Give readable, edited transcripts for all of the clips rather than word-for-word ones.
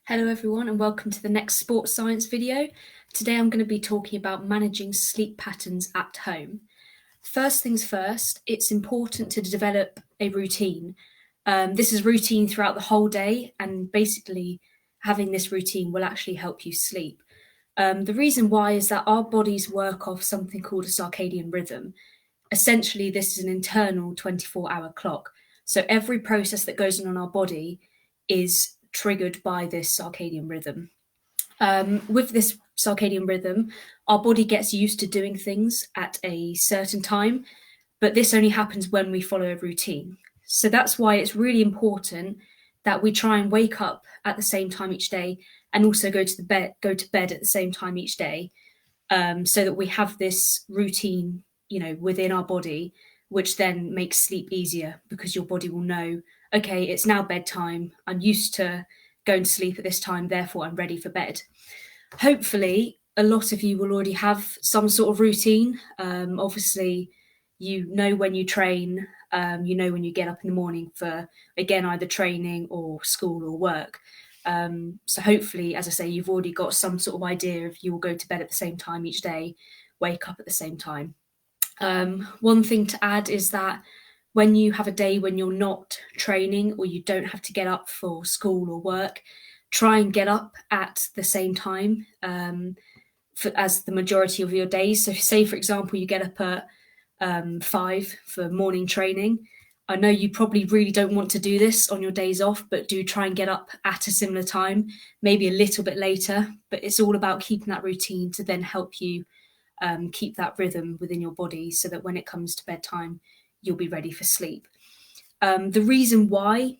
Hello everyone and welcome to the next sports science video. Today I'm going to be talking about managing sleep patterns at home. First things first, it's important to develop a routine. This is routine throughout the whole day, and basically having this routine will actually help you sleep. The reason why is that our bodies work off something called a circadian rhythm. Essentially, this is an internal 24-hour clock. So every process that goes on in our body is triggered by this circadian rhythm. With this circadian rhythm, our body gets used to doing things at a certain time, but this only happens when we follow a routine. So that's why it's really important that we try and wake up at the same time each day and also go to bed at the same time each day, so that we have this routine, within our body, which then makes sleep easier because your body will know, okay, it's now bedtime. I'm used to going to sleep at this time, therefore I'm ready for bed. Hopefully, a lot of you will already have some sort of routine. Obviously, you know when you train, you know when you get up in the morning for, again, either training or school or work. So hopefully, as I say, you've already got some sort of idea of you will go to bed at the same time each day, wake up at the same time. One thing to add is that when you have a day when you're not training or you don't have to get up for school or work, try and get up at the same time as the majority of your days. So say, for example, you get up at 5 for morning training. I know you probably really don't want to do this on your days off, but do try and get up at a similar time, maybe a little bit later. But it's all about keeping that routine to then help you keep that rhythm within your body so that when it comes to bedtime, you'll be ready for sleep. The reason why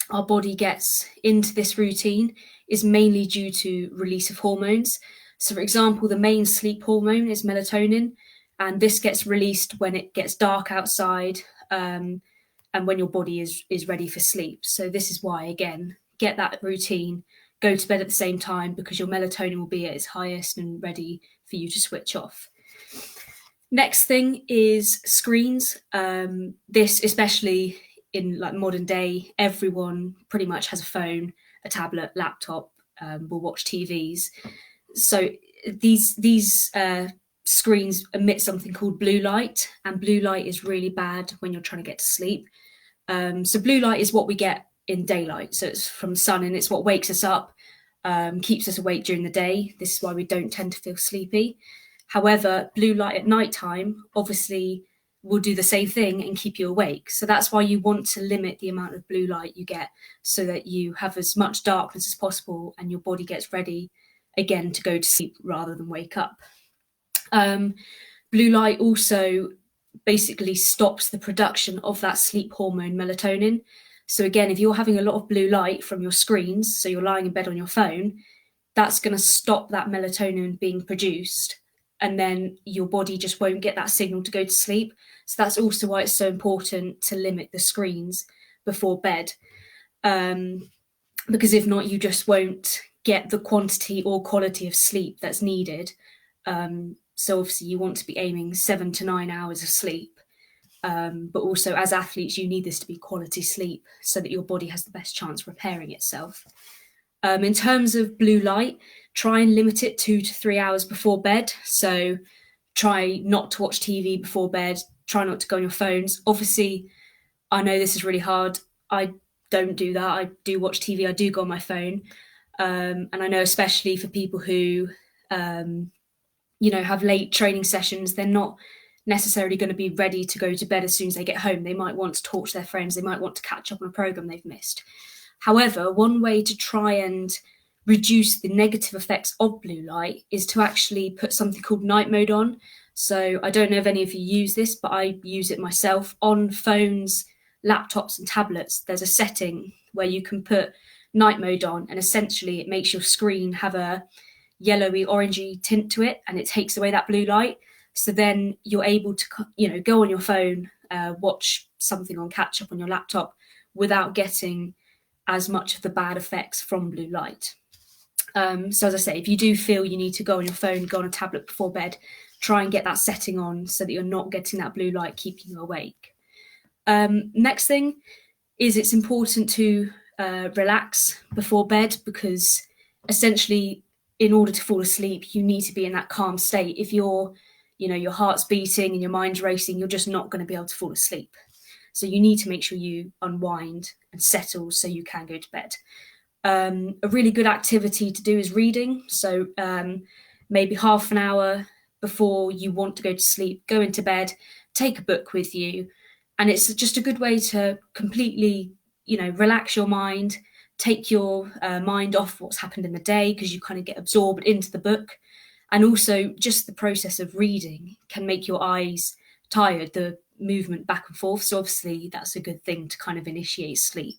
our body gets into this routine is mainly due to release of hormones. So, for example, the main sleep hormone is melatonin, and this gets released when it gets dark outside, and when your body is ready for sleep. So this is why, again, get that routine, go to bed at the same time, because your melatonin will be at its highest and ready for you to switch off. Next thing is screens. This, especially in like modern day, everyone pretty much has a phone, a tablet, laptop, will watch TVs. So these screens emit something called blue light, and blue light is really bad when you're trying to get to sleep. So blue light is what we get in daylight. So it's from the sun, and it's what wakes us up, keeps us awake during the day. This is why we don't tend to feel sleepy. However, blue light at nighttime obviously will do the same thing and keep you awake. So that's why you want to limit the amount of blue light you get so that you have as much darkness as possible and your body gets ready again to go to sleep rather than wake up. Blue light also basically stops the production of that sleep hormone melatonin. So again, if you're having a lot of blue light from your screens, so you're lying in bed on your phone, that's going to stop that melatonin being produced, and then your body just won't get that signal to go to sleep. So that's also why it's so important to limit the screens before bed, because if not, you just won't get the quantity or quality of sleep that's needed. So obviously you want to be aiming 7 to 9 hours of sleep. But also as athletes, you need this to be quality sleep so that your body has the best chance of repairing itself. In terms of blue light, try and limit it 2 to 3 hours before bed. So try not to watch TV before bed. Try not to go on your phones. Obviously, I know this is really hard. I don't do that. I do watch TV. I do go on my phone. And I know especially for people who have late training sessions, they're not necessarily going to be ready to go to bed as soon as they get home. They might want to talk to their friends. They might want to catch up on a program they've missed. However, one way to try and reduce the negative effects of blue light is to actually put something called night mode on. So I don't know if any of you use this, but I use it myself. On phones, laptops and tablets, there's a setting where you can put night mode on, and essentially it makes your screen have a yellowy orangey tint to it, and it takes away that blue light. So then you're able to go on your phone, watch something on catch up on your laptop without getting as much of the bad effects from blue light. So as I say, if you do feel you need to go on your phone, go on a tablet before bed, try and get that setting on so that you're not getting that blue light keeping you awake. Next thing is it's important to relax before bed, because essentially, in order to fall asleep, you need to be in that calm state. If your heart's beating and your mind's racing, you're just not going to be able to fall asleep. So you need to make sure you unwind and settle so you can go to bed. A really good activity to do is reading. So maybe half an hour before you want to go to sleep, go into bed, take a book with you. And it's just a good way to completely, relax your mind, take your mind off what's happened in the day, because you kind of get absorbed into the book. And also just the process of reading can make your eyes tired, the movement back and forth. So obviously that's a good thing to kind of initiate sleep.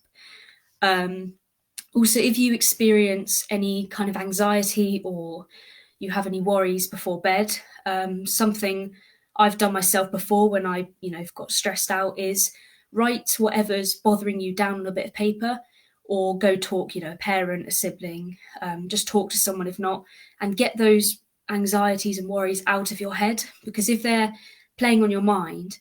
Also, if you experience any kind of anxiety or you have any worries before bed, something I've done myself before when I've got stressed out is write whatever's bothering you down on a bit of paper, or go talk, a parent, a sibling, just talk to someone if not, and get those anxieties and worries out of your head. Because if they're playing on your mind,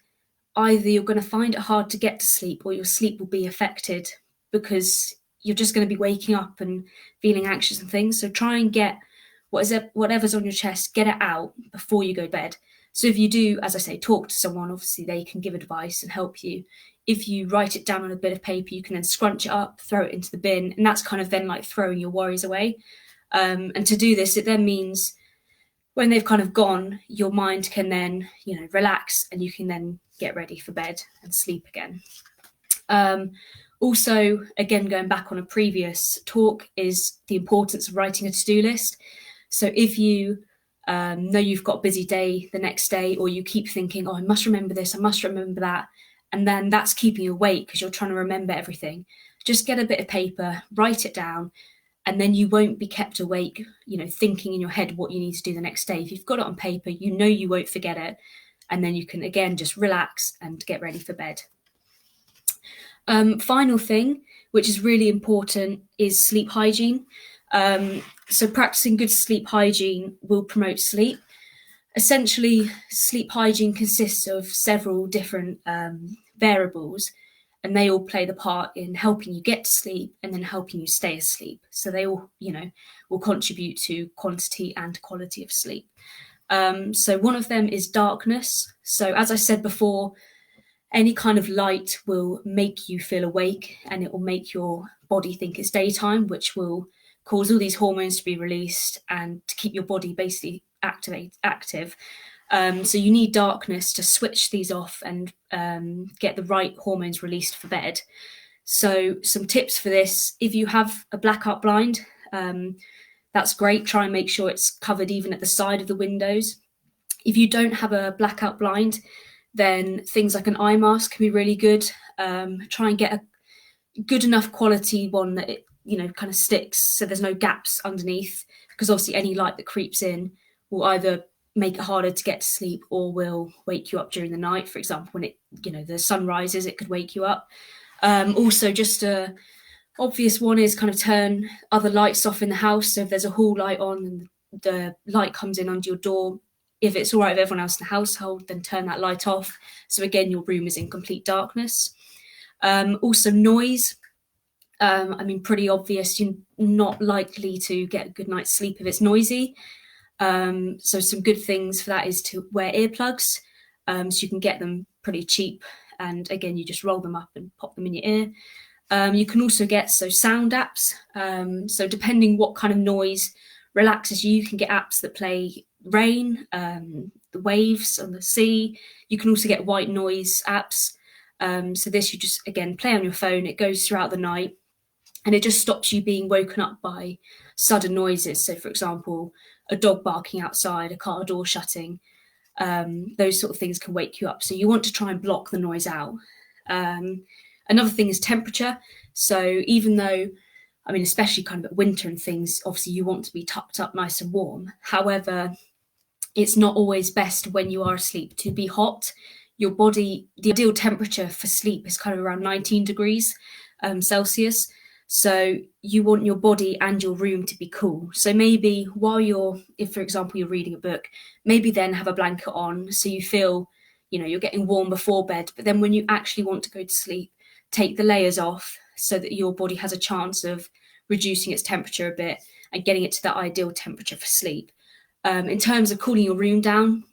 either you're going to find it hard to get to sleep, or your sleep will be affected, because you're just going to be waking up and feeling anxious and things. So try and get whatever's on your chest, get it out before you go to bed. So if you do, as I say, talk to someone, obviously they can give advice and help you. If you write it down on a bit of paper, you can then scrunch it up, throw it into the bin, and that's kind of then like throwing your worries away. And to do this, it then means when they've kind of gone, your mind can then, relax, and you can then get ready for bed and sleep again. Also, again, going back on a previous talk, is the importance of writing a to-do list. So if you know you've got a busy day the next day, or you keep thinking, I must remember this, I must remember that, and then that's keeping you awake because you're trying to remember everything, just get a bit of paper, write it down, and then you won't be kept awake, thinking in your head what you need to do the next day. If you've got it on paper, you won't forget it, and then you can, again, just relax and get ready for bed. Final thing, which is really important, is sleep hygiene. So practicing good sleep hygiene will promote sleep. Essentially, sleep hygiene consists of several different variables, and they all play the part in helping you get to sleep and then helping you stay asleep. So they all, will contribute to quantity and quality of sleep. So one of them is darkness. So as I said before, any kind of light will make you feel awake, and it will make your body think it's daytime, which will cause all these hormones to be released and to keep your body basically active. So you need darkness to switch these off and get the right hormones released for bed. So some tips for this: if you have a blackout blind, that's great. Try and make sure it's covered even at the side of the windows. If you don't have a blackout blind, then things like an eye mask can be really good. Try and get a good enough quality one that it kind of sticks, so there's no gaps underneath, because obviously any light that creeps in will either make it harder to get to sleep or will wake you up during the night. For example, when the sun rises, it could wake you up. Also, just a obvious one is kind of turn other lights off in the house. So if there's a hall light on and the light comes in under your door, if it's all right with everyone else in the household, then turn that light off. So again, your room is in complete darkness. Also noise. Pretty obvious, you're not likely to get a good night's sleep if it's noisy. So some good things for that is to wear earplugs. So you can get them pretty cheap. And again, you just roll them up and pop them in your ear. You can also get sound apps. So depending what kind of noise relaxes you, you can get apps that play rain, the waves on the sea. You can also get white noise apps. So this, you just, again, play on your phone. It goes throughout the night, and it just stops you being woken up by sudden noises. So, for example, a dog barking outside, a car door shutting, those sort of things can wake you up. So you want to try and block the noise out. Another thing is temperature. So even though, especially kind of at winter and things, obviously you want to be tucked up nice and warm. However, it's not always best when you are asleep to be hot. Your body, the ideal temperature for sleep is kind of around 19 degrees Celsius. So you want your body and your room to be cool. So maybe while if for example you're reading a book, maybe then have a blanket on so you feel, you're getting warm before bed. But then when you actually want to go to sleep, take the layers off, so that your body has a chance of reducing its temperature a bit and getting it to that ideal temperature for sleep. In terms of cooling your room down,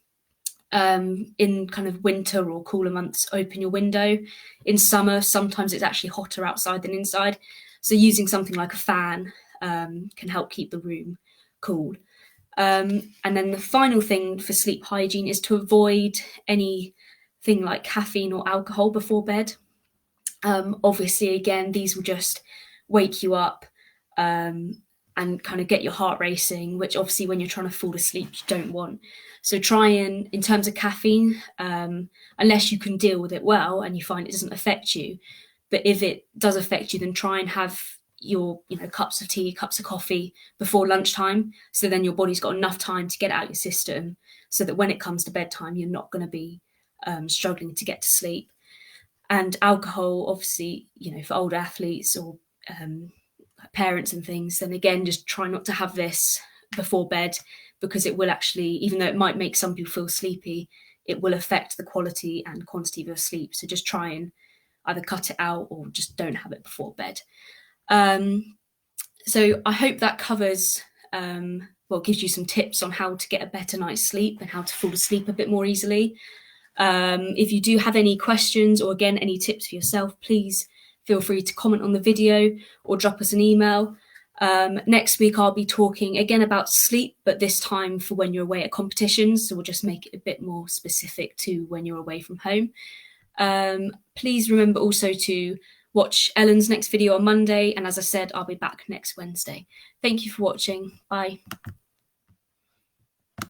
in kind of winter or cooler months, open your window. In summer, sometimes it's actually hotter outside than inside. So using something like a fan can help keep the room cool. And then the final thing for sleep hygiene is to avoid anything like caffeine or alcohol before bed. Obviously, again, these will just wake you up and kind of get your heart racing, which obviously when you're trying to fall asleep, you don't want. So try and, in terms of caffeine, unless you can deal with it well and you find it doesn't affect you, but if it does affect you, then try and have your cups of tea, cups of coffee before lunchtime, so then your body's got enough time to get out your system, so that when it comes to bedtime, you're not going to be struggling to get to sleep. And alcohol, obviously, for older athletes or parents and things, then again, just try not to have this before bed, because it will actually, even though it might make some people feel sleepy, it will affect the quality and quantity of your sleep. So just try and either cut it out or just don't have it before bed. So I hope that covers, gives you some tips on how to get a better night's sleep and how to fall asleep a bit more easily. If you do have any questions or, again, any tips for yourself, please feel free to comment on the video or drop us an email. Next week, I'll be talking again about sleep, but this time for when you're away at competitions. So we'll just make it a bit more specific to when you're away from home. Please remember also to watch Ellen's next video on Monday. And as I said, I'll be back next Wednesday. Thank you for watching. Bye.